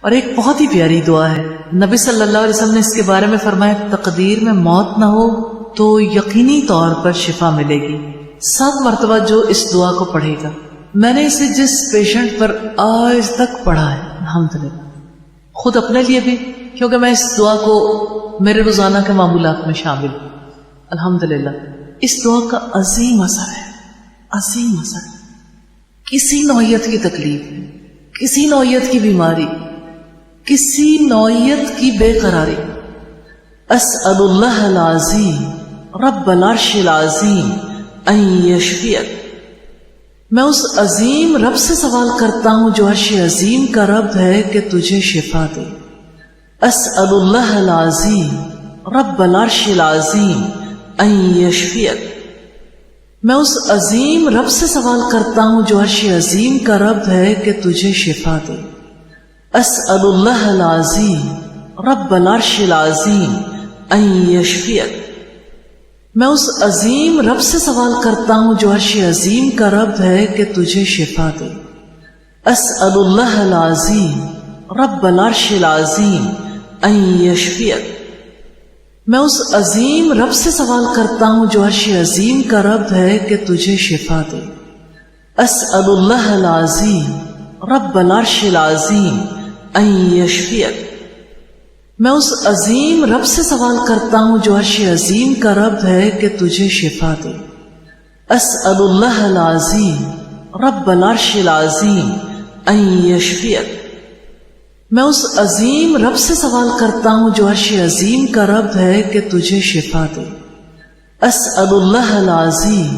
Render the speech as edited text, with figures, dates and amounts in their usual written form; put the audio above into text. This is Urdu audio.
اور ایک بہت ہی پیاری دعا ہے، نبی صلی اللہ علیہ وسلم نے اس کے بارے میں فرمایا تقدیر میں موت نہ ہو تو یقینی طور پر شفا ملے گی۔ 7 مرتبہ جو اس دعا کو پڑھے گا، میں نے اسے جس پیشنٹ پر آج تک پڑھا ہے الحمدللہ، خود اپنے لیے بھی، کیونکہ میں اس دعا کو میرے روزانہ کے معمولات میں شامل ہوں الحمدللہ، اس دعا کا عظیم اثر ہے، عظیم اثر ہے۔ کسی نوعیت کی تکلیف، کسی نوعیت کی بیماری، کسی نوعیت کی بے قراری، اسأل اللہ العظیم رب العرش العظیم ان یشفیک، میں اس عظیم رب سے سوال کرتا ہوں جو عرش عظیم کا رب ہے کہ تجھے شفا دے۔ اسأل اللہ العظیم رب العرش العظیم ان یشفیک، میں اس عظیم رب سے سوال کرتا ہوں جو عرش عظیم کا رب ہے کہ تجھے شفا دے۔ اسأل اللہ العظیم رب العرش العظیم ان یشفیک، میں اس عظیم رب سے سوال کرتا ہوں جو عرش عظیم کا رب ہے کہ تجھے شفا دے۔ اسأل اللہ العظیم رب العرش العظیم ان یشفیک، میں اس عظیم رب سے سوال کرتا ہوں جو عرش عظیم کا رب ہے کہ تجھے شفا دے۔ اسأل اللہ العظیم رب العرش العظیم ان یشفیک، میں اس عظیم رب سے سوال کرتا ہوں جو عرش عظیم کا رب ہے کہ تجھے شفا دے۔ اسأل اللہ العظیم رب العرش العظیم ان یشفیک، میں اس عظیم رب سے سوال کرتا ہوں جو عرش عظیم کا رب ہے کہ تجھے شفا دے۔ اسأل اللہ العظیم